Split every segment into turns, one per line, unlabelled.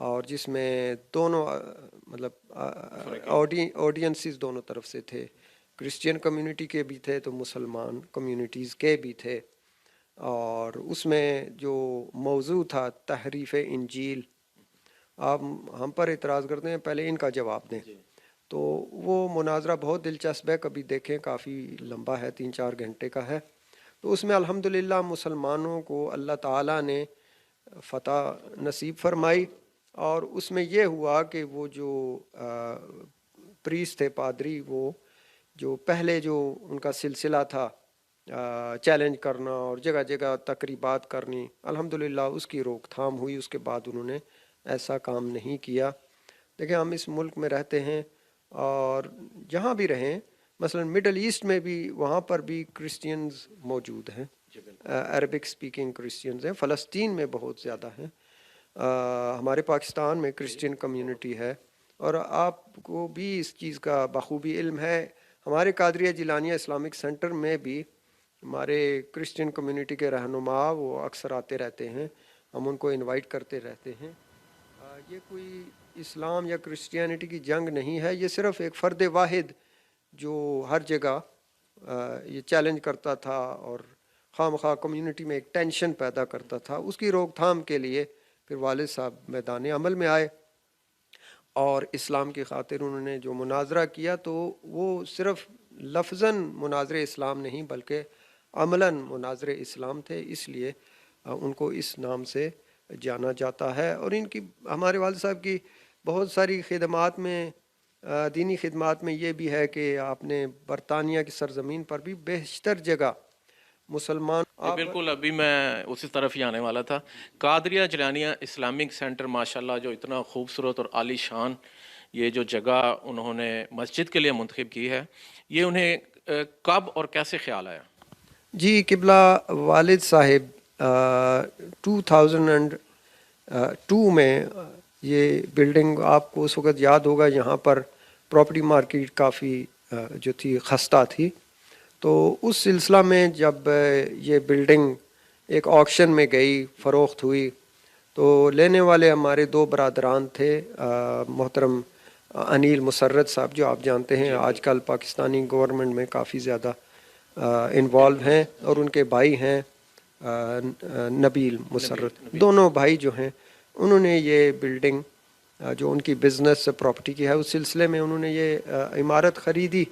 اور جس میں دونوں مطلب آڈینسز دونوں طرف سے تھے، کرسچین کمیونٹی کے بھی تھے تو مسلمان کمیونٹیز کے بھی تھے، اور اس میں جو موضوع تھا تحریف انجیل. آپ ہم پر اعتراض کرتے ہیں، پہلے ان کا جواب دیں. تو وہ مناظرہ بہت دلچسپ ہے، کبھی دیکھیں، کافی لمبا ہے، 3-4 گھنٹے کا ہے. تو اس میں الحمدللہ مسلمانوں کو اللہ تعالیٰ نے فتح نصیب فرمائی. اور اس میں یہ ہوا کہ وہ جو پریس تھے، پادری، وہ جو پہلے جو ان کا سلسلہ تھا چیلنج کرنا اور جگہ جگہ تقریبات کرنی، الحمدللہ اس کی روک تھام ہوئی. اس کے بعد انہوں نے ایسا کام نہیں کیا. دیکھیں، ہم اس ملک میں رہتے ہیں اور جہاں بھی رہیں، مثلا مڈل ایسٹ میں بھی، وہاں پر بھی کرسچینز موجود ہیں، عربک سپیکنگ کرسچینز ہیں. فلسطین میں بہت زیادہ ہیں. ہمارے پاکستان میں کرسچین کمیونٹی ہے، اور آپ کو بھی اس چیز کا بخوبی علم ہے. ہمارے قادریہ جیلانیہ اسلامک سینٹر میں بھی ہمارے کرسچین کمیونٹی کے رہنما وہ اکثر آتے رہتے ہیں، ہم ان کو انوائٹ کرتے رہتے ہیں. یہ کوئی اسلام یا کرسچینٹی کی جنگ نہیں ہے، یہ صرف ایک فرد واحد جو ہر جگہ یہ چیلنج کرتا تھا اور خواہ مخواہ کمیونٹی میں ایک ٹینشن پیدا کرتا تھا، اس کی روک تھام کے لیے پھر والد صاحب میدان عمل میں آئے، اور اسلام کی خاطر انہوں نے جو مناظرہ کیا تو وہ صرف لفظاً مناظر اسلام نہیں بلکہ عملاً مناظر اسلام تھے. اس لیے ان کو اس نام سے جانا جاتا ہے. اور ان کی، ہمارے والد صاحب کی بہت ساری خدمات میں، دینی خدمات میں یہ بھی ہے کہ آپ نے برطانیہ کی سرزمین پر بھی بیشتر جگہ مسلمان
بالکل، ابھی میں اسی طرف ہی آنے والا تھا. قادریہ جیلانیہ اسلامک سینٹر ماشاءاللہ جو اتنا خوبصورت اور عالی شان یہ جو جگہ انہوں نے مسجد کے لیے منتخب کی ہے، یہ انہیں کب اور کیسے خیال آیا؟
جی قبلہ والد صاحب 2002 میں یہ بلڈنگ، آپ کو اس وقت یاد ہوگا، یہاں پر پراپرٹی مارکیٹ کافی جو تھی خستہ تھی. تو اس سلسلہ میں جب یہ بلڈنگ ایک آکشن میں گئی، فروخت ہوئی، تو لینے والے ہمارے 2 برادران تھے، محترم انیل مسرت صاحب، جو آپ جانتے ہیں آج کل پاکستانی گورنمنٹ میں کافی زیادہ انوالو ہیں، اور ان کے بھائی ہیں نبیل مسرت. دونوں بھائی جو ہیں، انہوں نے یہ بلڈنگ جو ان کی بزنس پراپرٹی کی ہے، اس سلسلے میں انہوں نے یہ عمارت خریدی.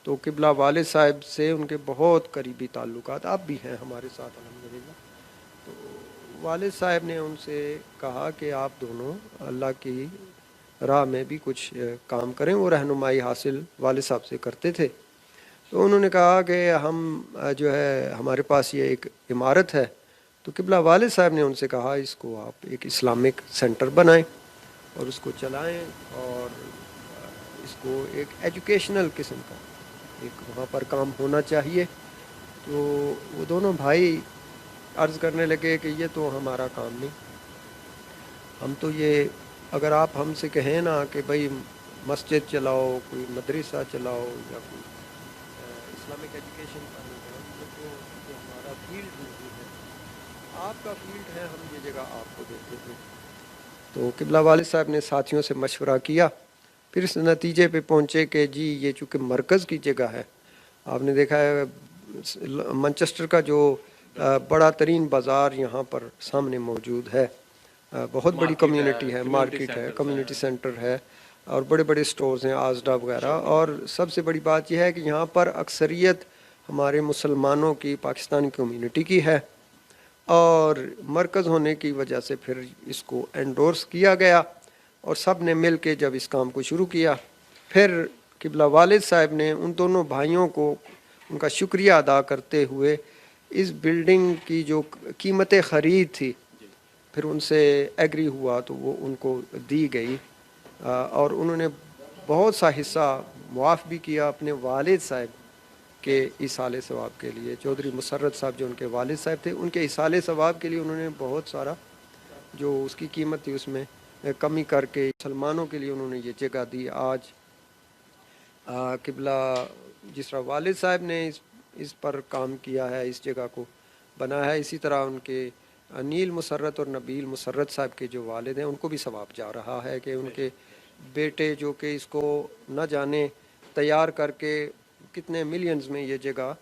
تو قبلہ والد صاحب سے ان کے بہت قریبی تعلقات اب بھی ہیں ہمارے ساتھ الحمدللہ. تو والد صاحب نے ان سے کہا کہ آپ دونوں اللہ کی راہ میں بھی کچھ کام کریں. وہ رہنمائی حاصل والد صاحب سے کرتے تھے. تو انہوں نے کہا کہ ہم جو ہے، ہمارے پاس یہ ایک عمارت ہے. تو قبلہ والد صاحب نے ان سے کہا اس کو آپ ایک اسلامک سینٹر بنائیں اور اس کو چلائیں، اور اس کو ایک ایجوکیشنل قسم کا ایک وہاں پر کام ہونا چاہیے. تو وہ دونوں بھائی عرض کرنے لگے کہ یہ تو ہمارا کام نہیں، ہم تو یہ، اگر آپ ہم سے کہیں نا کہ بھائی مسجد چلاؤ، کوئی مدرسہ چلاؤ، یا کوئی اسلامک ایجوکیشن کا نظام، تو یہ ہمارا فیلڈ نہیں ہے، آپ کا فیلڈ ہے، ہم یہ جگہ آپ کو دیتے ہیں. تو قبلہ والد صاحب نے ساتھیوں سے مشورہ کیا، پھر اس نتیجے پہ پہنچے کہ جی یہ چونکہ مرکز کی جگہ ہے. آپ نے دیکھا ہے منچسٹر کا جو بڑا ترین بازار یہاں پر سامنے موجود ہے، بہت بڑی کمیونٹی ہے، مارکیٹ ہے، کمیونٹی سینٹر ہے، اور بڑے بڑے سٹورز ہیں، آزڈا وغیرہ. اور سب سے بڑی بات یہ ہے کہ یہاں پر اکثریت ہمارے مسلمانوں کی، پاکستانی کمیونٹی کی ہے، اور مرکز ہونے کی وجہ سے پھر اس کو انڈورس کیا گیا، اور سب نے مل کے جب اس کام کو شروع کیا، پھر قبلہ والد صاحب نے ان دونوں بھائیوں کو ان کا شکریہ ادا کرتے ہوئے اس بلڈنگ کی جو قیمت خرید تھی، پھر ان سے ایگری ہوا تو وہ ان کو دی گئی. اور انہوں نے بہت سا حصہ معاف بھی کیا اپنے والد صاحب کے ایصال ثواب کے لیے. چودھری مسرت صاحب جو ان کے والد صاحب تھے، ان کے ایصال ثواب کے لیے انہوں نے بہت سارا جو اس کی قیمت تھی اس میں کمی کر کے مسلمانوں کے لیے انہوں نے یہ جگہ دی. آج قبلہ جس طرح والد صاحب نے اس پر کام کیا ہے، اس جگہ کو بنایا ہے، اسی طرح ان کے نیل مسرت اور نبیل مسرت صاحب کے جو والد ہیں ان کو بھی ثواب جا رہا ہے کہ ان کے بیٹے جو کہ اس کو نہ جانے تیار کر کے کتنے ملینز میں یہ جگہ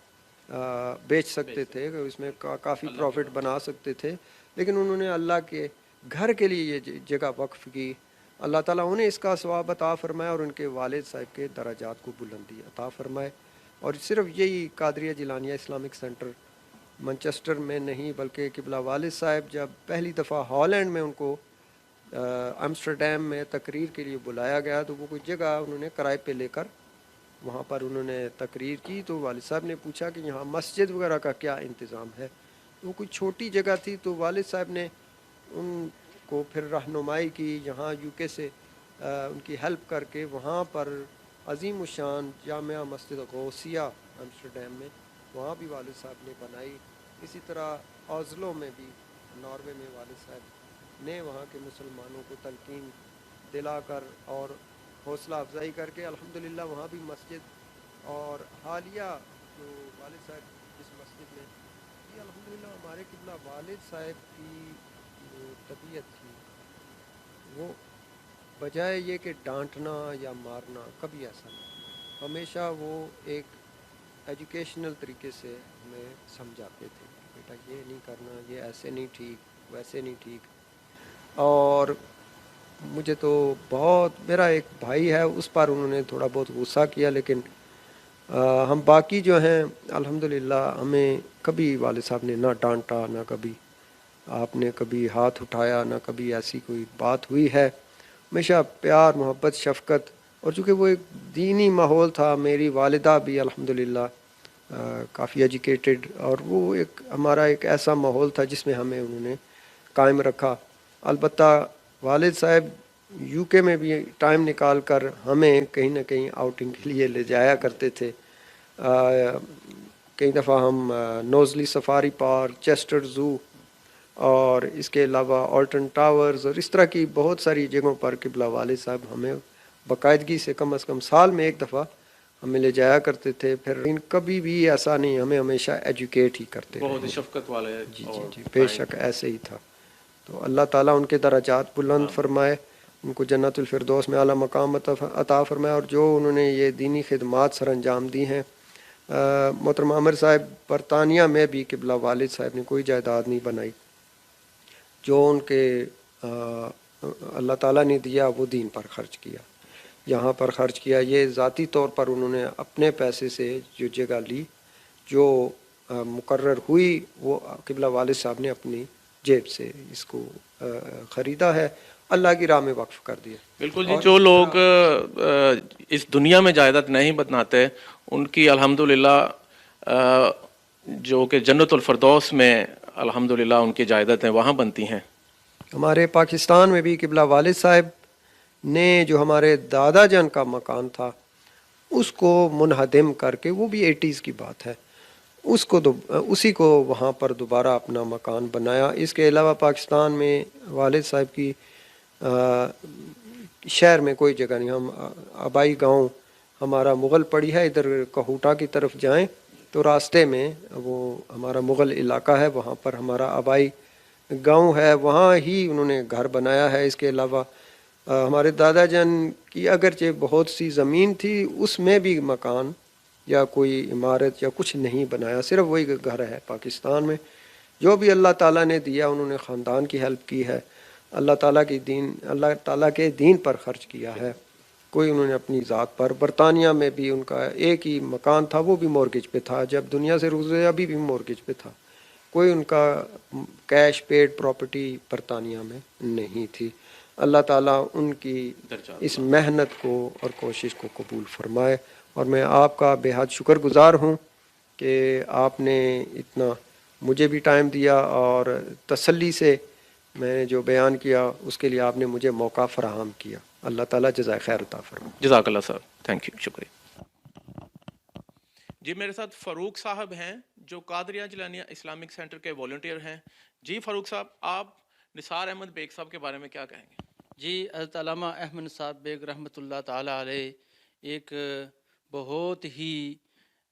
بیچ سکتے تھے، کہ اس میں کافی پروفٹ بنا سکتے تھے، لیکن انہوں نے اللہ کے گھر کے لیے یہ جگہ وقف کی۔ اللہ تعالیٰ انہیں اس کا ثواب عطا فرمائے اور ان کے والد صاحب کے درجات کو بلندی عطا فرمائے۔ اور صرف یہی قادریہ جیلانیہ اسلامک سینٹر منچسٹر میں نہیں، بلکہ قبلہ والد صاحب جب پہلی دفعہ ہالینڈ میں ان کو امسٹرڈیم میں تقریر کے لیے بلایا گیا تو وہ کوئی جگہ انہوں نے کرائے پہ لے کر وہاں پر انہوں نے تقریر کی، تو والد صاحب نے پوچھا کہ یہاں مسجد وغیرہ کا کیا انتظام ہے۔ وہ کوئی چھوٹی جگہ تھی، تو والد صاحب نے ان کو پھر رہنمائی کی، یہاں یو کے سے ان کی ہیلپ کر کے وہاں پر عظیم الشان جامعہ مسجد غوثیہ امسٹرڈیم میں وہاں بھی والد صاحب نے بنائی۔ اسی طرح اوزلو میں بھی ناروے میں والد صاحب نے وہاں کے مسلمانوں کو تلقین دلا کر اور حوصلہ افزائی کر کے الحمدللہ وہاں بھی مسجد، اور حالیہ جو والد صاحب اس مسجد میں یہ الحمدللہ ہمارے قبلہ والد صاحب کی جو طبیعت تھی وہ بجائے یہ کہ ڈانٹنا یا مارنا کبھی ایسا نہیں، ہمیشہ وہ ایک ایجوکیشنل طریقے سے ہمیں سمجھاتے تھے کہ بیٹا یہ نہیں کرنا، یہ ایسے نہیں ٹھیک، ویسے نہیں ٹھیک۔ اور مجھے تو بہت، میرا ایک بھائی ہے اس پر انہوں نے تھوڑا بہت غصہ کیا، لیکن ہم باقی جو ہیں الحمدللہ ہمیں کبھی والد صاحب نے نہ ڈانٹا، نہ کبھی آپ نے کبھی ہاتھ اٹھایا، نہ کبھی ایسی کوئی بات ہوئی ہے۔ ہمیشہ پیار، محبت، شفقت، اور چونکہ وہ ایک دینی ماحول تھا، میری والدہ بھی الحمدللہ کافی ایجوکیٹڈ، اور وہ ایک ہمارا ایک ایسا ماحول تھا جس میں ہمیں انہوں نے قائم رکھا۔ البتہ والد صاحب یو کے میں بھی ٹائم نکال کر ہمیں کہیں نہ کہیں آؤٹنگ کے لیے لے جایا کرتے تھے۔ کئی دفعہ ہم نوزلی سفاری پارک، چیسٹر زو، اور اس کے علاوہ آلٹن ٹاورز اور اس طرح کی بہت ساری جگہوں پر قبلہ والد صاحب ہمیں باقاعدگی سے کم از کم سال میں ایک دفعہ ہمیں لے جایا کرتے تھے۔ پھر کبھی بھی ایسا نہیں، ہمیں ہمیشہ ایجوکیٹ ہی کرتے
بہت ہی
رہے۔
شفقت والے
جی جی
اور
جی، بے شک ایسے ہی تھا۔ تو اللہ تعالیٰ ان کے درجات بلند فرمائے، ان کو جنت الفردوس میں اعلیٰ مقام عطا فرمائے، اور جو انہوں نے یہ دینی خدمات سر انجام دی ہیں۔ محترم عامر صاحب برطانیہ میں بھی قبلہ والد صاحب نے کوئی جائیداد نہیں بنائی، جو ان کے اللہ تعالیٰ نے دیا وہ دین پر خرچ کیا، یہاں پر خرچ کیا۔ یہ ذاتی طور پر انہوں نے اپنے پیسے سے جو جگہ لی، جو مقرر ہوئی، وہ قبلہ والد صاحب نے اپنی جیب سے اس کو خریدا ہے، اللہ کی راہ میں وقف کر دیا۔
بالکل جی،
اور
جو
اسی
لوگ
طرح
اس دنیا میں جائیداد نہیں بناتے ان کی الحمدللہ جو کہ جنت الفردوس میں الحمدللہ ان کی جائیدادیں وہاں بنتی ہیں۔
ہمارے پاکستان میں بھی قبلہ والد صاحب نے جو ہمارے دادا جان کا مکان تھا اس کو منہدم کر کے، وہ بھی 80s کی بات ہے، اسی کو وہاں پر دوبارہ اپنا مکان بنایا۔ اس کے علاوہ پاکستان میں والد صاحب کی شہر میں کوئی جگہ نہیں۔ ہم آبائی گاؤں ہمارا مغل پڑی ہے، ادھر کہوٹا کی طرف جائیں تو راستے میں وہ ہمارا مغل علاقہ ہے، وہاں پر ہمارا آبائی گاؤں ہے، وہاں ہی انہوں نے گھر بنایا ہے۔ اس کے علاوہ ہمارے دادا جان کی اگرچہ بہت سی زمین تھی، اس میں بھی مکان یا کوئی عمارت یا کچھ نہیں بنایا، صرف وہی گھر ہے پاکستان میں۔ جو بھی اللہ تعالیٰ نے دیا انہوں نے خاندان کی ہیلپ کی ہے، اللہ تعالیٰ کے دین پر خرچ کیا ہے، کوئی انہوں نے اپنی ذات پر۔ برطانیہ میں بھی ان کا ایک ہی مکان تھا، وہ بھی مورگیج پہ تھا، جب دنیا سے رخصت ہوئے ابھی بھی مورگیج پہ تھا، کوئی ان کا کیش پیڈ پراپرٹی برطانیہ میں نہیں تھی۔ اللہ تعالیٰ ان کی اس محنت کو اور کوشش کو قبول فرمائے، اور میں آپ کا بے حد شکر گزار ہوں کہ آپ نے اتنا مجھے بھی ٹائم دیا، اور تسلی سے میں نے جو بیان کیا اس کے لیے آپ نے مجھے موقع فراہم کیا۔ اللہ تعالیٰ جزائے خیر عطا فرمائے۔
جزاک اللہ صاحب، تھینک یو، شکریہ جی۔ میرے ساتھ فاروق صاحب ہیں جو قادریہ جیلانیہ اسلامک سینٹر کے والنٹیئر ہیں۔ جی فاروق صاحب، آپ نثار احمد بیگ صاحب کے بارے میں کیا کہیں گے؟
جی، حضرت علامہ احمد نثار بیگ رحمۃ اللہ تعالیٰ علیہ ایک بہت ہی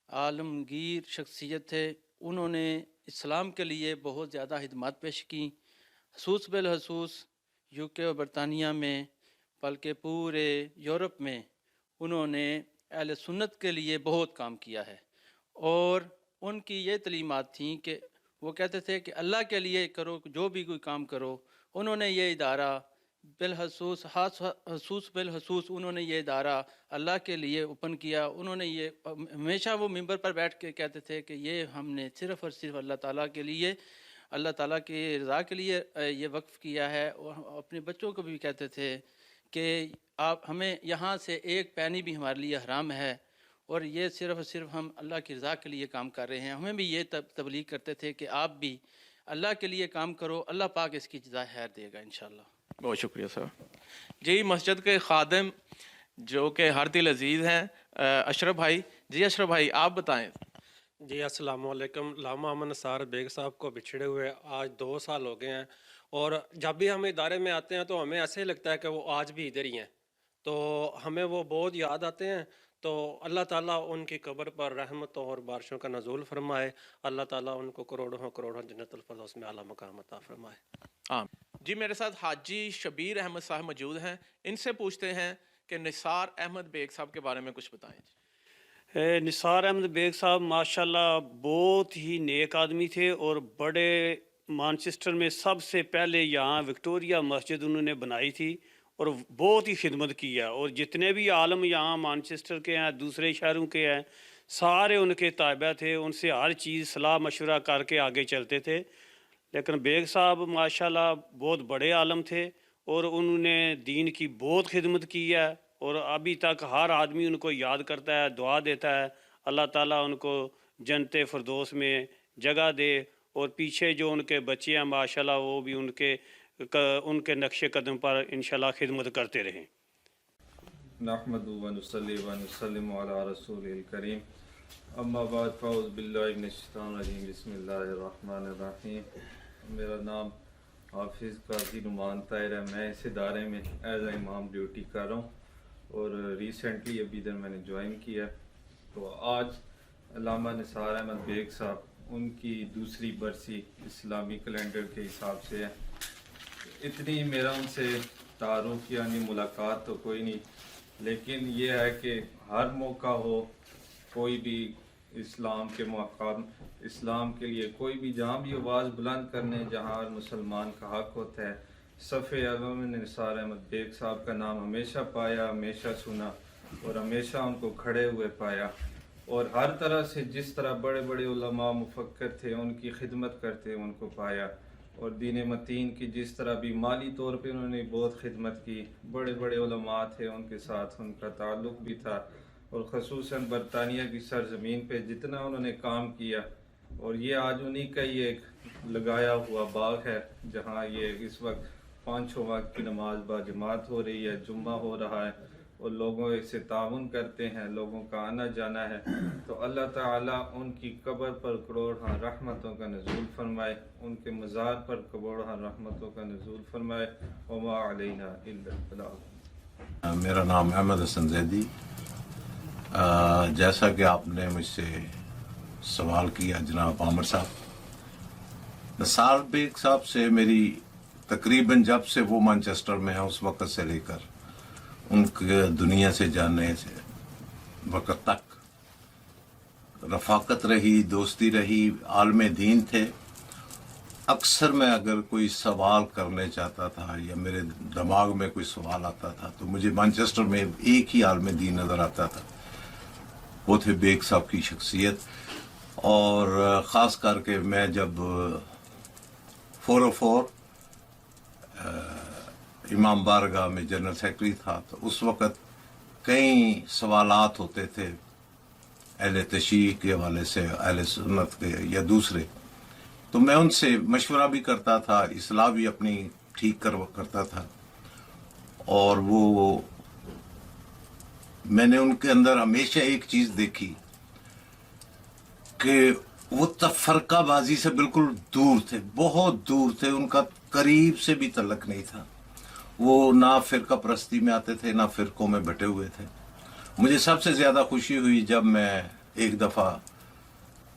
عالمگیر شخصیت تھے۔ انہوں نے اسلام کے لیے بہت زیادہ خدمات پیش کیں، خصوص بالخصوص یو کے اور برطانیہ میں بلکہ پورے یورپ میں انہوں نے اہل سنت کے لیے بہت کام کیا ہے۔ اور ان کی یہ تعلیمات تھیں کہ وہ کہتے تھے کہ اللہ کے لیے کرو، جو بھی کوئی کام کرو۔ انہوں نے یہ ادارہ بالخصوص انہوں نے یہ ادارہ اللہ کے لیے اوپن کیا۔ انہوں نے یہ ہمیشہ وہ ممبر پر بیٹھ کے کہتے تھے کہ یہ ہم نے صرف اور صرف اللہ تعالیٰ کے لیے، اللہ تعالیٰ کی رضا کے لیے یہ وقف کیا ہے۔ اور اپنے بچوں کو بھی کہتے تھے کہ آپ ہمیں یہاں سے ایک پینی بھی ہمارے لیے حرام ہے، اور یہ صرف اور صرف ہم اللہ کی رضا کے لیے کام کر رہے ہیں۔ ہمیں بھی یہ تبلیغ کرتے تھے کہ آپ بھی اللہ کے لیے کام کرو، اللہ پاک اس کی جزائے خیر دے گا انشاءاللہ۔
بہت شکریہ سر۔ جی مسجد کے خادم جو کہ ہر دل عزیز ہیں، اشرف بھائی، جی اشرف بھائی آپ بتائیں۔
جی السلام علیکم۔ علامہ محمد نثار بیگ صاحب کو بچھڑے ہوئے آج 2 سال ہو گئے ہیں، اور جب بھی ہم ادارے میں آتے ہیں تو ہمیں ایسے لگتا ہے کہ وہ آج بھی ادھر ہی ہیں، تو ہمیں وہ بہت یاد آتے ہیں۔ تو اللہ تعالیٰ ان کی قبر پر رحمتوں اور بارشوں کا نزول فرمائے، اللہ تعالیٰ ان کو کروڑوں کروڑوں جنت الفردوس میں اعلیٰ مقام عطا فرمائے۔
جی میرے ساتھ حاجی شبیر احمد صاحب موجود ہیں، ان سے پوچھتے ہیں کہ نثار احمد بیگ صاحب کے بارے میں کچھ بتائیں جی۔
نثار احمد بیگ صاحب ماشاءاللہ بہت ہی نیک آدمی تھے، اور بڑے مانچسٹر میں سب سے پہلے یہاں وکٹوریا مسجد انہوں نے بنائی تھی، اور بہت ہی خدمت کی ہے۔ اور جتنے بھی عالم یہاں مانچسٹر کے ہیں، دوسرے شہروں کے ہیں، سارے ان کے تابع تھے، ان سے ہر چیز صلاح مشورہ کر کے آگے چلتے تھے۔ لیکن بیگ صاحب ماشاءاللہ بہت بڑے عالم تھے، اور انہوں نے دین کی بہت خدمت کی ہے، اور ابھی تک ہر آدمی ان کو یاد کرتا ہے، دعا دیتا ہے۔ اللہ تعالیٰ ان کو جنت فردوس میں جگہ دے، اور پیچھے جو ان کے بچے ہیں ماشاءاللہ وہ بھی ان کے نقش قدم پر انشاءاللہ خدمت کرتے رہیں۔
نحمد و نصلی و نسلم علی رسول الکریم، اما بعد فاعوذ باللہ من الشیطان الرجیم، بسم اللہ الرحمن الرحیم۔ میرا نام حافظ قاضی نعمان طاہر ہے، میں اس ادارے میں ایز اے امام ڈیوٹی کر رہا ہوں، اور ریسنٹلی ابھی ادھر میں نے جوائن کیا۔ تو آج علامہ نثار احمد بیگ صاحب ان کی دوسری برسی اسلامی کیلنڈر کے حساب سے ہے۔ اتنی میرا ان سے تعارف یعنی ملاقات تو کوئی نہیں، لیکن یہ ہے کہ ہر موقع ہو، کوئی بھی اسلام کے مقام، اسلام کے لیے کوئی بھی جہاں بھی آواز بلند کرنے، جہاں ہر مسلمان کا حق ہوتا ہے، صفِ اول میں نثار احمد بیگ صاحب کا نام ہمیشہ پایا، ہمیشہ سنا، اور ہمیشہ ان کو کھڑے ہوئے پایا، اور ہر طرح سے جس طرح بڑے بڑے علماء مفکر تھے ان کی خدمت کرتے ان کو پایا، اور دین متین کی جس طرح بھی مالی طور پہ انہوں نے بہت خدمت کی، بڑے بڑے علماء تھے ان کے ساتھ ان کا تعلق بھی تھا، اور خصوصاً برطانیہ کی سرزمین پہ جتنا انہوں نے کام کیا، اور یہ آج انہی کا ہی ایک لگایا ہوا باغ ہے جہاں یہ اس وقت 5 وقت کی نماز با جماعت ہو رہی ہے، جمعہ ہو رہا ہے، اور لوگوں سے تعاون کرتے ہیں، لوگوں کا آنا جانا ہے۔ تو اللہ تعالیٰ ان کی قبر پر کروڑہا رحمتوں کا نزول فرمائے، ان کے مزار پر کروڑہا رحمتوں کا نزول فرمائے، وما علینا الا البلاغ۔
میرا نام احمد حسن زیدی۔ جیسا کہ آپ نے مجھ سے سوال کیا جناب عامر صاحب، نثار بیگ صاحب سے میری تقریباً جب سے وہ مانچسٹر میں ہیں اس وقت سے لے کر ان کے دنیا سے جانے سے وقت تک رفاقت رہی، دوستی رہی، عالم دین تھے۔ اکثر میں اگر کوئی سوال کرنے چاہتا تھا یا میرے دماغ میں کوئی سوال آتا تھا تو مجھے مانچسٹر میں ایک ہی عالم دین نظر آتا تھا، وہ تھے بیگ صاحب کی شخصیت۔ اور خاص کر کے میں جب 404 امام بارگاہ میں جنرل سیکرٹری تھا تو اس وقت کئی سوالات ہوتے تھے اہل تشیع کے حوالے سے، اہل سنت کے یا دوسرے، تو میں ان سے مشورہ بھی کرتا تھا، اصلاح بھی اپنی ٹھیک کرتا تھا۔ اور وہ میں نے ان کے اندر ہمیشہ ایک چیز دیکھی کہ وہ تفرقہ بازی سے بالکل دور تھے، بہت دور تھے، ان کا قریب سے بھی تعلق نہیں تھا۔ وہ نہ فرقہ پرستی میں آتے تھے، نہ فرقوں میں بٹے ہوئے تھے۔ مجھے سب سے زیادہ خوشی ہوئی جب میں ایک دفعہ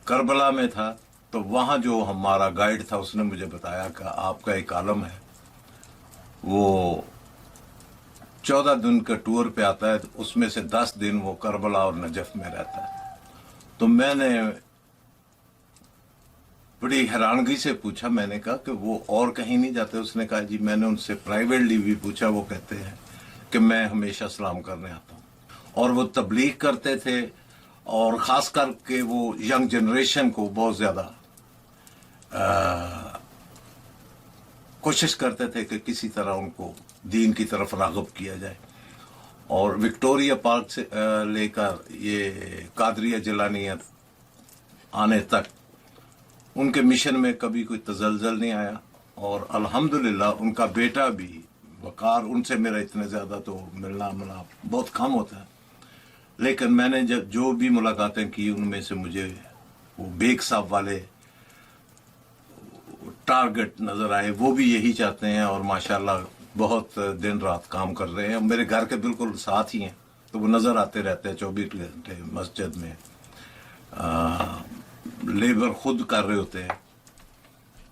کربلا میں تھا تو وہاں جو ہمارا گائیڈ تھا اس نے مجھے بتایا کہ آپ کا ایک عالم ہے، وہ 14 دن کا ٹور پہ آتا ہے، اس میں سے 10 دن وہ کربلا اور نجف میں رہتا ہے۔ تو میں نے بڑی حیرانگی سے پوچھا، میں نے کہا کہ وہ اور کہیں نہیں جاتے؟ اس نے کہا جی میں نے ان سے پرائیویٹلی بھی پوچھا، وہ کہتے ہیں کہ میں ہمیشہ سلام کرنے آتا ہوں۔ اور وہ تبلیغ کرتے تھے، اور خاص کر کے وہ ینگ جنریشن کو بہت زیادہ کوشش کرتے تھے کہ کسی طرح ان کو دین کی طرف راغب کیا جائے۔ اور وکٹوریا پارک سے لے کر یہ قادریہ جیلانیت آنے تک ان کے مشن میں کبھی کوئی تزلزل نہیں آیا، اور الحمدللہ ان کا بیٹا بھی وقار، ان سے میرا اتنے زیادہ تو ملنا بہت کم ہوتا ہے، لیکن میں نے جب جو بھی ملاقاتیں کی ان میں سے مجھے وہ بیگ صاحب والے ٹارگٹ نظر آئے۔ وہ بھی یہی چاہتے ہیں، اور ماشاءاللہ بہت دن رات کام کر رہے ہیں، میرے گھر کے بالکل ساتھ ہی ہیں، تو وہ نظر آتے رہتے ہیں 24 گھنٹے مسجد میں، لیبر خود کر رہے ہوتے ہیں۔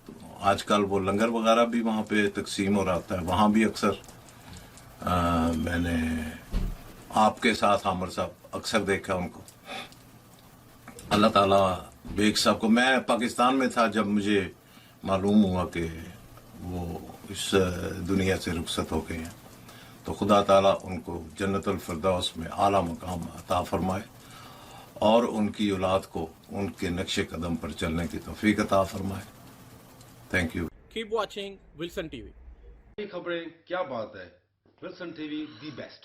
تو آج کل وہ لنگر وغیرہ بھی وہاں پہ تقسیم ہو رہا ہے، وہاں بھی اکثر میں نے آپ کے ساتھ عامر صاحب اکثر دیکھا ان کو۔ اللہ تعالیٰ بیگ صاحب کو، میں پاکستان میں تھا جب مجھے معلوم ہوا کہ وہ اس دنیا سے رخصت ہو گئے ہیں، تو خدا تعالیٰ ان کو جنت الفردوس میں اعلیٰ مقام عطا فرمائے، اور ان کی اولاد کو ان کے نقش قدم پر چلنے کی توفیق عطا فرمائے۔ Thank you.
Keep watching Wilson TV.
یہ خبریں کیا بات ہے، Wilson T V the best.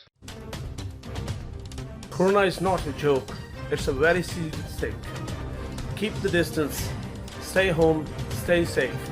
Corona is not a joke, it's a very serious thing. Keep the distance, stay home, stay safe.